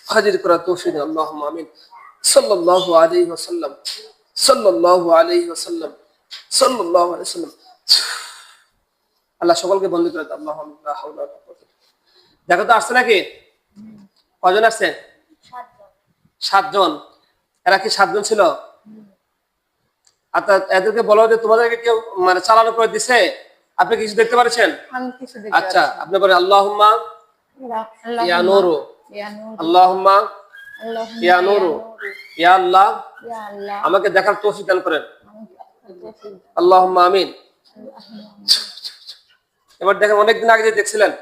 হাজির করা তৌফিক দান আল্লাহুম্মা আমিন। সাল্লাল্লাহু আলাইহি ওয়াসাল্লাম, সাল্লাল্লাহু আলাইহি ওয়াসাল্লাম, সাল্লাল্লাহু আলাইহি ওয়াসাল্লাম। আল্লাহ সকলকে বন্ধ করে দাও। আল্লাহুম্মা লা হাওলা ওয়ালা কুওয়াতা। দেখো তো আসছে নাকি? কজন আসছে? 7 জন। এরা কি 7 জন ছিল? আচ্ছা, এদেরকে বলো যে তোমাদেরকে কেউ মানে চালানো করে দিছে, আপনি কিছু দেখতে পাচ্ছেন? আমি কিছু দেখতে আচ্ছা, পাচ্ছি। আপনি বলেন আল্লাহুম্মা ইয়া নূরু, ইয়া নূর, আল্লাহুম্মা আল্লাহুম্মা ইয়া নূরু, ইয়া আল্লাহ ইয়া আল্লাহ, আমাকে দেখার তৌফিক দান করেন। আমাকে আপনার তৌফিক দান। আল্লাহুম্মা আমিন। আল্লাহুম্মা আমিন। এবার দেখেন, অনেকদিন আগে যে দেখছিলেন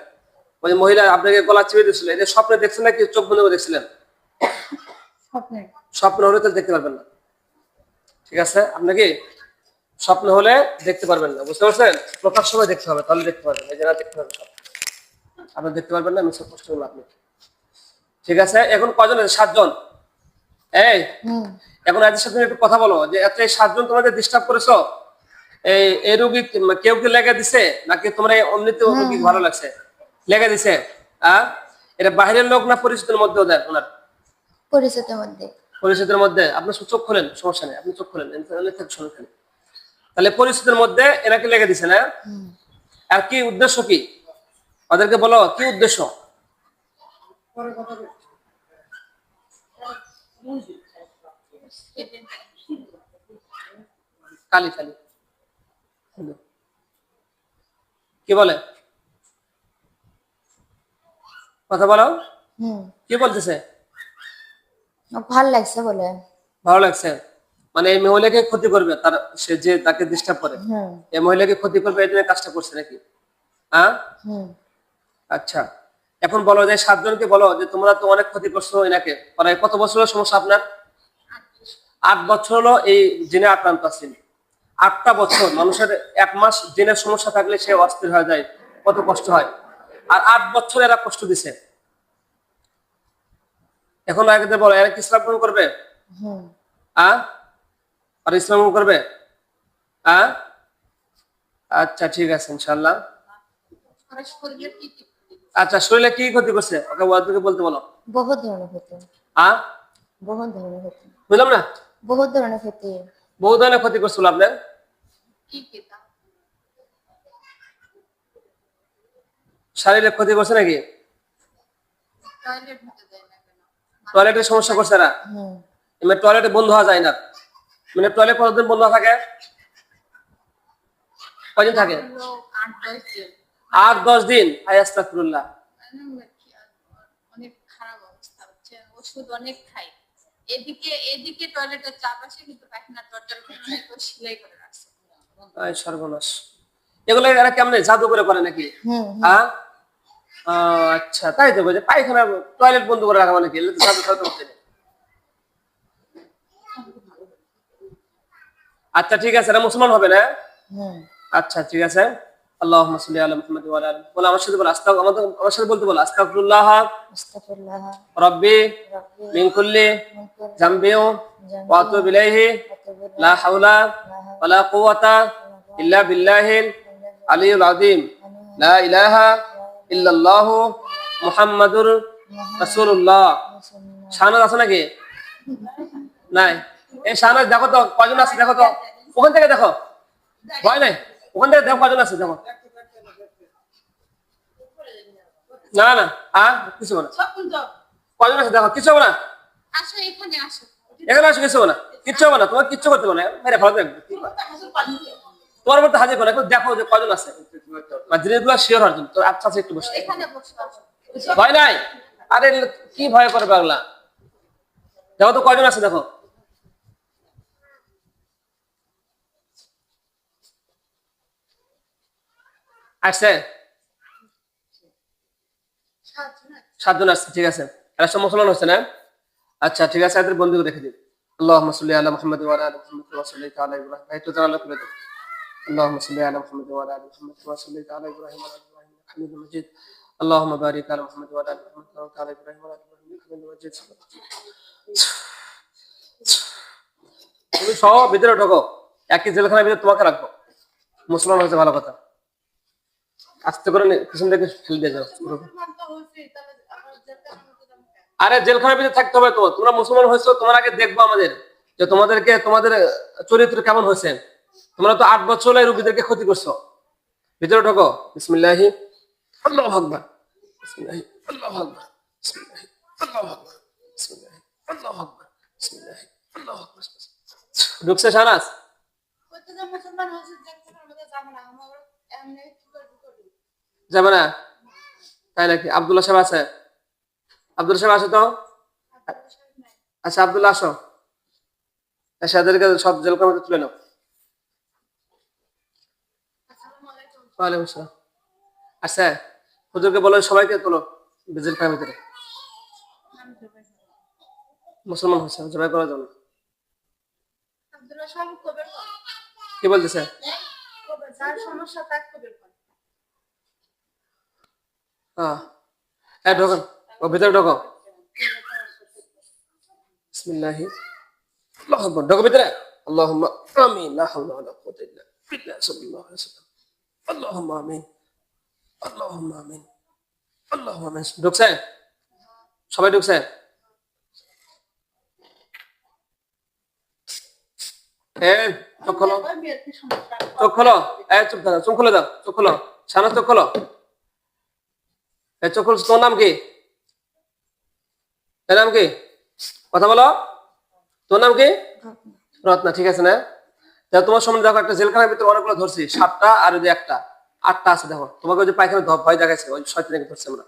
ওই মহিলা আপনাকে গলা চিপে দিচ্ছিল, এটা স্বপ্নে দেখছেন নাকি চোখ বন্ধ করে দেখছিলেন? স্বপ্নে। স্বপ্ন হলে তো দেখতে পারবেন না, ঠিক আছে? আপনাকে স্বপ্ন হলে দেখতে পারবেন না, বুঝতে পারছেন? প্রকাশ সময় দেখতে হবে, তাহলে দেখতে পারবেন। এই যে না দেখতে পারবেন সব, আপনি দেখতে পারবেন না, আমি সব কষ্ট করবো আপনি, ঠিক আছে? এখন কজন আছে? 7 জন। এই এখন এদের সাথে একটু কথা বলো যে এত 7 জন তোমাদের ডিস্টার্ব করেছো, এই রোগী কেউ কি লেগে দিছে নাকি তোমরা এমনিতে রোগী ভালো লাগছে লেগে দিছে? এটা বাইরের লোক না পরিচিতের মধ্যে? ওদের ওনার পরিচিতের মধ্যে। পরিচিতের মধ্যে। আপনি চোখ খোলেন, সমস্যা নেই, আপনি চোখ খোলেন, তাহলে পরিচিতের মধ্যে এনাকে লেগে দিছে না? আর কি উদ্দেশ্য? কি ওদেরকে বলো কি উদ্দেশ্য? কালি কালি কি বলে? কথা বলো, কি বলতেছে? ভালো লাগছে বলে। ভালো লাগছে মানে এই মহিলাকে ক্ষতি করবে, তার সে যে তাকে ডিস্টার্ব করে, এই মহিলাকে ক্ষতি করবে, এই জন্য কাজটা করছে নাকি? হ্যাঁ, আচ্ছা। এখন বলো যে 7 জনকে বলো যে তোমরা তো অনেক ক্ষতি করছো এনাকে। মানে কত বছরের সমস্যা আপনার? 8 বছর হলো এই জিনে আক্রান্ত আছেন। 8টা বছর। মানুষের 1 মাস জিনের সমস্যা থাকলে সে অস্থির হয়ে যায়, কত কষ্ট হয়। আর 8 বছর এরা কষ্ট দিছে। এখন আগে বলো এরা কি ইসলাম গ্রহণ করবে? আর ইসলাম গ্রহণ করবে? আচ্ছা, ঠিক আছে ইনশাআল্লাহ। আচ্ছা, শরীরে কি ক্ষতি করছে ওকে ওদেরকে বলতে বলো। বহু ধরনের ক্ষতি। বহু ধরনের ক্ষতি। বুঝলাম না? বহু ধরনের ক্ষতি। বহু ধরনের ক্ষতি করছিল আপনার। শারীরিক ক্ষতি করছে নাকি? টয়লেটের সমস্যা করছে না? মানে টয়লেটে বন্ধ হওয়া যায় না? মানে টয়লেট কতদিন বন্ধ থাকে? কয়দিন থাকে? 8-10 দিন। আস্তাগফিরুল্লাহ। অনেক খারাপ অবস্থা হচ্ছে, ওষুধ অনেক খাই, এদিকে এদিকে টয়লেটের চারপাশে কিন্তু পায়খানা দরজার ভিতরে তো সেলাই করে রাখছে। আয় সর্বনাশ। এগুলো এরা কেমনে জাদু করে করে নাকি? আচ্ছা, তাই তো বলছে পায়খানা টয়লেট বন্ধ করে রাখা মানে কি? এগুলো তো জাদু ফাদু করতে নেই। আচ্ছা, ঠিক আছে, এরা মুসলমান হবে না? আচ্ছা, ঠিক আছে। আল্লাহুম্মা সাল্লি আলা মুহাম্মাদ ওয়া আলা আলি। বলো আমার সাথে, বলো আমার সাথে বলতে বলো আস্তাগফিরুল্লাহ রাব্বি মিন কুল্লি যামবিন ওয়া আতুবু ইলাইহি লা হাওলা ওয়া লা কুওয়াতা ইল্লা বিল্লাহিল আলিয়্যিল আযীম লা ইলাহা ইল্লাল্লাহু মুহাম্মাদুর রাসূলুল্লাহ। শাহনাজ আছে নাকি? নাই। এই শাহনাজ দেখো তো কয়জন আছে, দেখো তো ওখান থেকে দেখো, ভয় নাই, ওখান থেকে দেখো কয়জন আছে, দেখো। না না, কিছু না, কয়জন আছে দেখো, কিছু হবে না। আসো এখানে, আসো এখানে আসো, কিছু হবে না, কিচ্ছু হবে না, তোমার কিচ্ছু করতে হবে না, মেরে ভালো থাকবে। তোমার মধ্যে হাজির করে দেখো যে কয়জন আছে, জিনিসগুলো শিওর হওয়ার জন্য। তো আচ্ছা একটু বসে, এখানে বসো। ভয় নাই। আরে কি ভয় করে পাগলা, দেখো তো কয়জন আছে, দেখো। আসছে 7 জন আসছে, ঠিক আছে। এরা সব মুসলমান হচ্ছে না? আচ্ছা, ঠিক আছে, এদের বন্ধু রেখে দিন। আল্লাহুম্মা সাল্লি আলা মুহাম্মাদ ওয়া আলা আলি মুহাম্মাদ ওয়া সাল্লাল্লাহু আলা ইব্রাহিম। ভাই তো জানালা করে দাও। আল্লাহুম্মা সাল্লি আলা মুহাম্মাদ ওয়া আলা আলি মুহাম্মাদ ওয়া সাল্লাল্লাহু আলা ইব্রাহিম ওয়া আলা আলি ইব্রাহিম ইন্নাকা হামিদুম মাজিদ। আল্লাহুম্মা বারিক আলা মুহাম্মাদ ওয়া আলা আলি মুহাম্মাদ ওয়া আলা ইব্রাহিম ওয়া আলা আলি ইব্রাহিম ইন্নাকা হামিদুম মাজিদ। তুমি সব ভিতরে ঢোকো, একই জেলখানার ভিতরে তোমাকে রাখবো। মুসলমান হচ্ছে ভালো কথা, আস্তে করে পিছন থেকে ফেলে দিয়ে যাও। আরে জেলখানার ভিতরে থাকতে হবে তো, তোমরা মুসলমান হয়েছো, তোমার আগে দেখবো আমাদের যে তোমাদের চরিত্র কেমন হয়েছে। তোমরা তো 8 বছর এই রোগীদেরকে ক্ষতি করছো। ভিতরে ঢোকো। বিসমিল্লাহি আল্লাহু আকবার, বিসমিল্লাহি আল্লাহু আকবার, বিসমিল্লাহি আল্লাহু আকবার, বিসমিল্লাহি আল্লাহু আকবার, বিসমিল্লাহি আল্লাহু আকবার। ঢুকছে শাহনাজ? প্রত্যেকটা মুসলমান হয়েছে দেখতে আমাদের যাবো না, আমরা এমনি কি করবো? যাবে না? তাই নাকি? আব্দুল্লাহ সাহেব আছে? আব্দুল্লাহ সাহেব আসো তো। আচ্ছা আব্দুল্লাহ আসো, এসে এদেরকে সব জেলখানার মধ্যে তুলে নাও। আসসালামু আলাইকুম। ওয়ালাইকুম আসসালাম। আচ্ছা হুজুরকে বলো সবাইকে তোলো জেলখানার ভিতরে। মুসলমান হয়েছে, জবাই করা যাবে না। আব্দুল্লাহ সাহেব কবে কর? কি বলতেছে? কবে যার সমস্যা তার কবে কর? হ্যাঁ ঢোকেন, ও ভিতরে ঢোকো। বিসমিল্লাহি আল্লাহু আকবার, ঢোকো ভিতরে। আল্লাহুম্মা আমিন, লা হাওলা ওয়ালা কুওয়াতা ইল্লা বিল্লাহ, সাল্লাল্লাহু আলাইহি ওয়াসাল্লাম। আল্লাহুম্মা আমিন, আল্লাহুম্মা আমিন, আল্লাহুম্মা আমিন। ঢুকছে? সবাই ঢুকছে? চোখ খোলো, ওই মেয়ের কি সমস্যা? চোখ খোলো। চুপ থাকো, চোখ খুলে দাও, চোখ খোলো। শাহনাজ চোখ খোলো। চোখ খোলো। তোর নাম কি? এর নাম কি? কথা বলো। তোর নাম কি? রত্না, ঠিক আছে না? তাহলে তোমার সামনে দেখো একটা জেলখানার ভিতরে অনেকগুলো ধরছি, 7টা আর ওই যে একটা, 8টা আছে। দেখো তোমাকে ওই যে পায়খানা ভয় দেখাচ্ছে, ওই শয়তানকে ধরছে আমরা।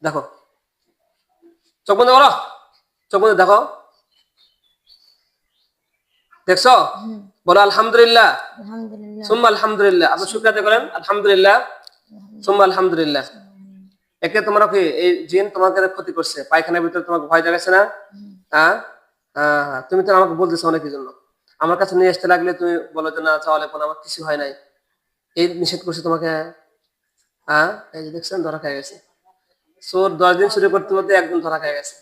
দেখো চোখ বন্ধ করো, চোখ বন্ধ দেখো। দেখছো? বলো আলহামদুলিল্লাহ, আলহামদুলিল্লাহ। সুম্মা আলহামদুলিল্লাহ। আপনি শুকরিয়া আদায় করেন, আলহামদুলিল্লাহ, সুম্মা আলহামদুলিল্লাহ। একে তোমরা কি এই জিন তোমাকে ক্ষতি করছে, পায়খানার ভিতরে তোমাকে ভয় দেখাচ্ছে না? হ্যাঁ হ্যাঁ, তুমি তো আমাকে বলতেছো অনেকের জন্য, আমার কাছে নিয়ে আসতে লাগলে তুমি বলো যে না চাওয়ালে কোনো আমার কিছু হয় নাই, এই নিষেধ করছে তোমাকে। হ্যাঁ এই যে দেখছেন, ধরা খেয়ে গেছে। চোর 10 দিন চুরি করতে করতে একদিন ধরা খেয়ে গেছে।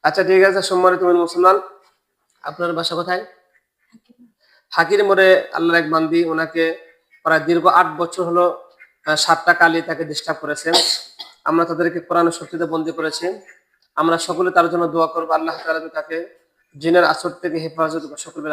আচ্ছা ঠিক আছে, সম্মানিত মুসলমান, আপনার বাসা কোথায়? হাকির মোড়ে আল্লাহর এক বান্দি, ওনাকে প্রায় দীর্ঘ 8 বছর হলো 7টা কালি তাকে ডিস্টার্ব করেছেন। আমরা তাদেরকে কোরআনের শক্তিতে বন্দী করেছি। আমরা সকলে তার জন্য দোয়া করবো, আল্লাহ তাআলা তাকে জিনের আসর থেকে হেফাজত সকল